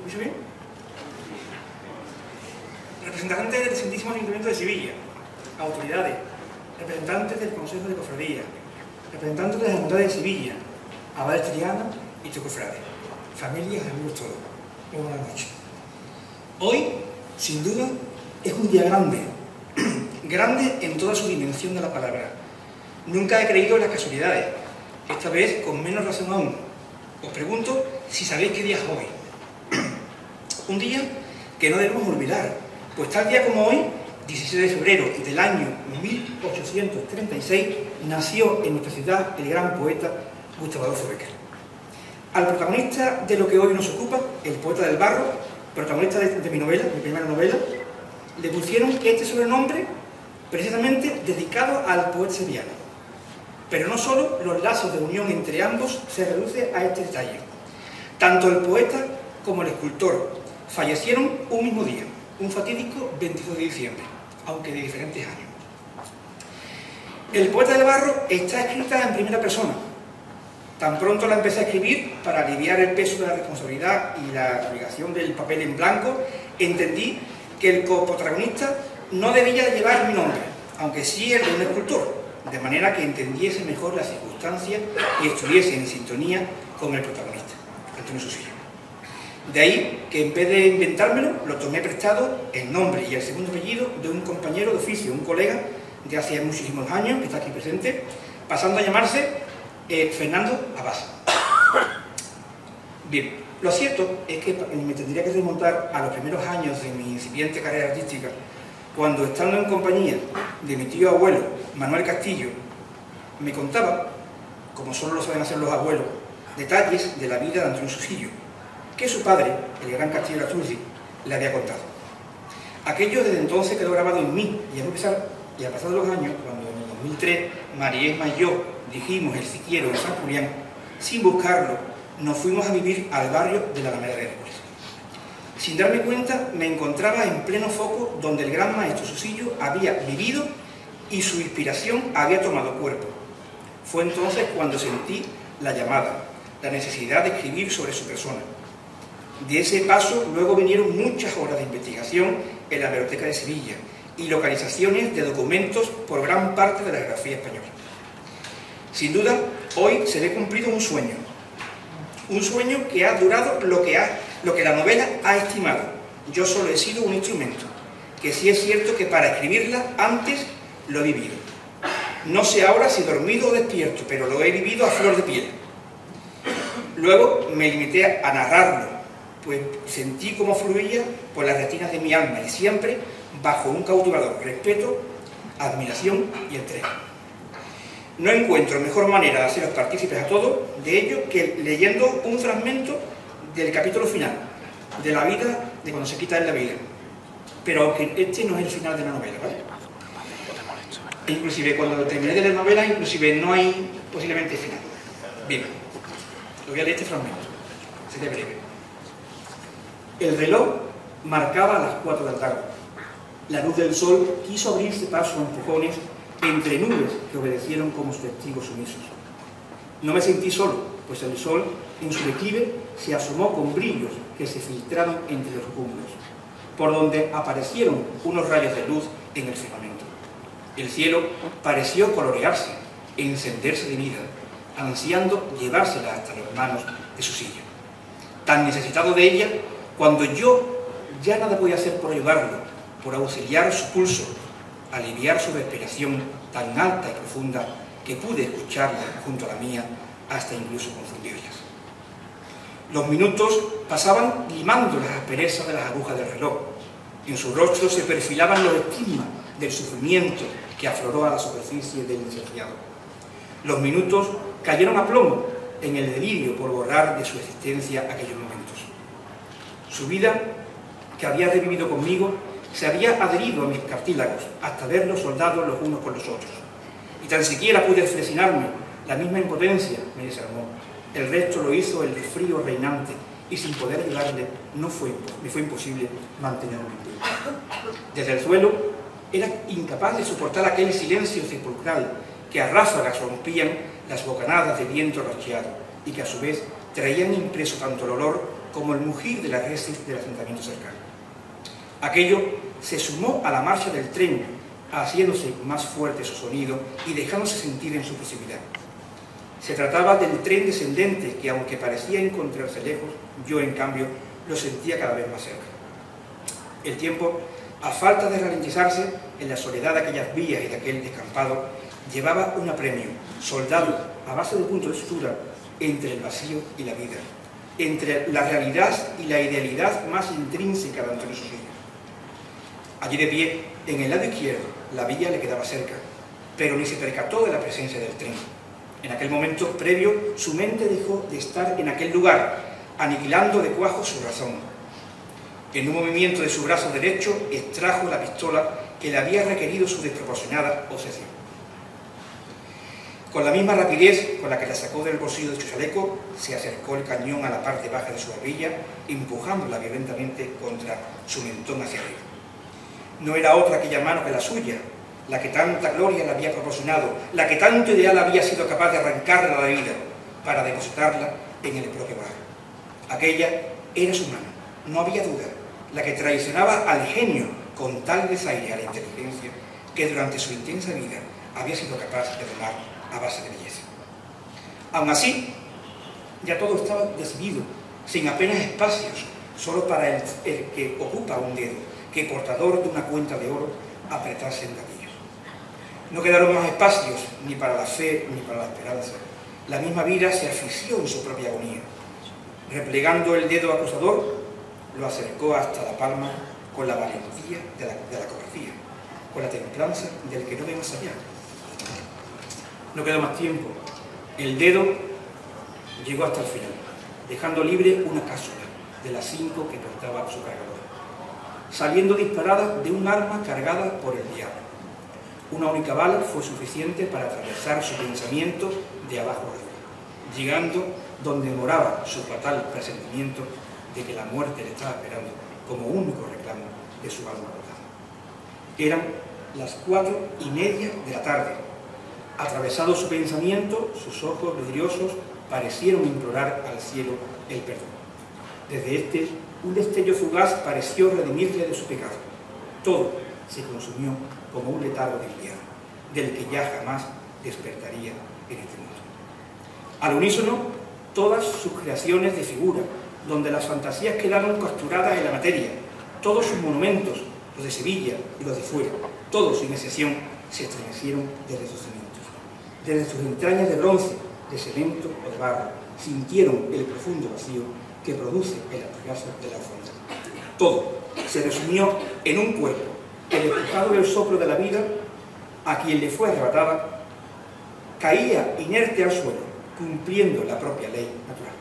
¿Escucha bien? Representantes del Santísimo Ayuntamiento de Sevilla, autoridades, representantes del Consejo de Cofradía, representantes de la Hermandad de Sevilla, abades trianos y chocofrades, familias y amigos todos. Muy buenas noches. Hoy, sin duda, es un día grande, grande en toda su dimensión de la palabra. Nunca he creído en las casualidades, esta vez con menos razón aún. Os pregunto si sabéis qué día es hoy. Un día que no debemos olvidar, pues tal día como hoy, 16 de febrero del año 1836, nació en nuestra ciudad el gran poeta Gustavo Adolfo Bécquer. Al protagonista de lo que hoy nos ocupa, el poeta del barro, protagonista de mi novela, mi primera novela, le pusieron este sobrenombre precisamente dedicado al poeta sevillano. Pero no solo los lazos de unión entre ambos se reduce a este detalle. Tanto el poeta como el escultor fallecieron un mismo día, un fatídico 22 de diciembre, aunque de diferentes años. El poeta del barro está escrita en primera persona. Tan pronto la empecé a escribir, para aliviar el peso de la responsabilidad y la obligación del papel en blanco, entendí que el coprotagonista no debía llevar mi nombre, aunque sí el de un escultor, de manera que entendiese mejor las circunstancias y estuviese en sintonía con el protagonista, Antonio Susillo. De ahí que en vez de inventármelo, lo tomé prestado el nombre y el segundo apellido de un compañero de oficio, un colega de hace muchísimos años, que está aquí presente, pasando a llamarse Fernando Abad. Bien, lo cierto es que me tendría que remontar a los primeros años de mi incipiente carrera artística, cuando, estando en compañía de mi tío abuelo, Manuel Castillo, me contaba, como solo lo saben hacer los abuelos, detalles de la vida de Antonio Susillo, que su padre, el gran Castillo Lastruzzi, le había contado. Aquello desde entonces quedó grabado en mí, y a pasar de los años, cuando en el 2003 María Esma y yo dijimos el siquiero en San Julián, sin buscarlo, nos fuimos a vivir al barrio de la Alameda de Hércules. Sin darme cuenta, me encontraba en pleno foco donde el gran maestro Susillo había vivido y su inspiración había tomado cuerpo. Fue entonces cuando sentí la llamada, la necesidad de escribir sobre su persona. De ese paso luego vinieron muchas horas de investigación en la Biblioteca de Sevilla y localizaciones de documentos por gran parte de la geografía española. Sin duda, hoy se ve cumplido un sueño que ha durado lo que la novela ha estimado. Yo solo he sido un instrumento, que sí es cierto que para escribirla antes lo he vivido. No sé ahora si dormido o despierto, pero lo he vivido a flor de piel. Luego me limité a narrarlo, pues sentí cómo fluía por las retinas de mi alma y siempre bajo un cautivador respeto, admiración y entrega. No encuentro mejor manera de haceros partícipes a todos de ello que leyendo un fragmento del capítulo final, de la vida, de cuando se quita en la vida. Pero aunque este no es el final de la novela, ¿vale? Inclusive cuando terminé de leer la novela, inclusive no hay posiblemente final. Bien, lo voy a leer este fragmento, sería breve. El reloj marcaba las 4 de la tarde. La luz del sol quiso abrirse paso a empujones entre nubes que obedecieron como testigos sumisos. No me sentí solo, pues el sol, en su declive, se asomó con brillos que se filtraron entre los cúmulos, por donde aparecieron unos rayos de luz en el firmamento. El cielo pareció colorearse e encenderse de vida, ansiando llevársela hasta las manos de Susillo. Tan necesitado de ella, cuando yo ya nada podía hacer por ayudarlo, por auxiliar su pulso, aliviar su respiración tan alta y profunda que pude escucharla junto a la mía, hasta incluso confundirlas. Los minutos pasaban limando las asperezas de las agujas del reloj. En su rostro se perfilaban los estigmas del sufrimiento que afloró a la superficie del licenciado. Los minutos cayeron a plomo en el delirio por borrar de su existencia aquellos momentos. Su vida, que había revivido conmigo, se había adherido a mis cartílagos hasta verlos soldados los unos con los otros. Y tan siquiera pude fresinarme, la misma impotencia me desarmó. El resto lo hizo el frío reinante y sin poder ayudarle me fue imposible mantenerme en pie. Desde el suelo era incapaz de soportar aquel silencio sepulcral que a ráfagas rompían las bocanadas de viento rociado y que a su vez traían impreso tanto el olor como el mugir de las reses del asentamiento cercano. Aquello se sumó a la marcha del tren, haciéndose más fuerte su sonido y dejándose sentir en su proximidad. Se trataba del tren descendente que, aunque parecía encontrarse lejos, yo, en cambio, lo sentía cada vez más cerca. El tiempo, a falta de ralentizarse, en la soledad de aquellas vías y de aquel descampado, llevaba un apremio, soldado a base de punto de sutura, entre el vacío y la vida, entre la realidad y la idealidad más intrínseca de Antonio Sosiño. Allí de pie, en el lado izquierdo, la vía le quedaba cerca, pero ni se percató de la presencia del tren. En aquel momento previo, su mente dejó de estar en aquel lugar, aniquilando de cuajo su razón. En un movimiento de su brazo derecho, extrajo la pistola que le había requerido su desproporcionada obsesión. Con la misma rapidez con la que la sacó del bolsillo de su chaleco, se acercó el cañón a la parte baja de su barbilla, empujándola violentamente contra su mentón hacia arriba. No era otra aquella mano que la suya, la que tanta gloria le había proporcionado, la que tanto ideal había sido capaz de arrancarle a la vida para depositarla en el propio bar. Aquella era su mano, no había duda, la que traicionaba al genio con tal desaire a la inteligencia que durante su intensa vida había sido capaz de domar a base de belleza. Aún así, ya todo estaba decidido, sin apenas espacios, solo para el que ocupa un dedo, que portador de una cuenta de oro apretase en gatillos. No quedaron más espacios ni para la fe ni para la esperanza. La misma vida se asfixió en su propia agonía. Replegando el dedo acusador, lo acercó hasta la palma con la valentía de la cobardía, con la templanza del que no ve más allá. No quedó más tiempo. El dedo llegó hasta el final, dejando libre una cápsula de las 5 que portaba su cargador, saliendo disparada de un arma cargada por el diablo. Una única bala fue suficiente para atravesar su pensamiento de abajo arriba, llegando donde moraba su fatal presentimiento de que la muerte le estaba esperando como único reclamo de su alma agotada. Eran las 4:30 de la tarde. Atravesado su pensamiento, sus ojos vidriosos parecieron implorar al cielo el perdón. Desde un destello fugaz pareció redimirle de su pecado. Todo se consumió como un letargo de invierno, del que ya jamás despertaría en este mundo. Al unísono, todas sus creaciones de figura, donde las fantasías quedaron capturadas en la materia, todos sus monumentos, los de Sevilla y los de fuera, todos sin excepción, se estremecieron desde sus cimientos. Desde sus entrañas de bronce, de cemento o de barro, sintieron el profundo vacío que produce el atragazo de la ofrenda. Todo se resumió en un cuerpo, el empujado del soplo de la vida, a quien le fue arrebatada, caía inerte al suelo, cumpliendo la propia ley natural.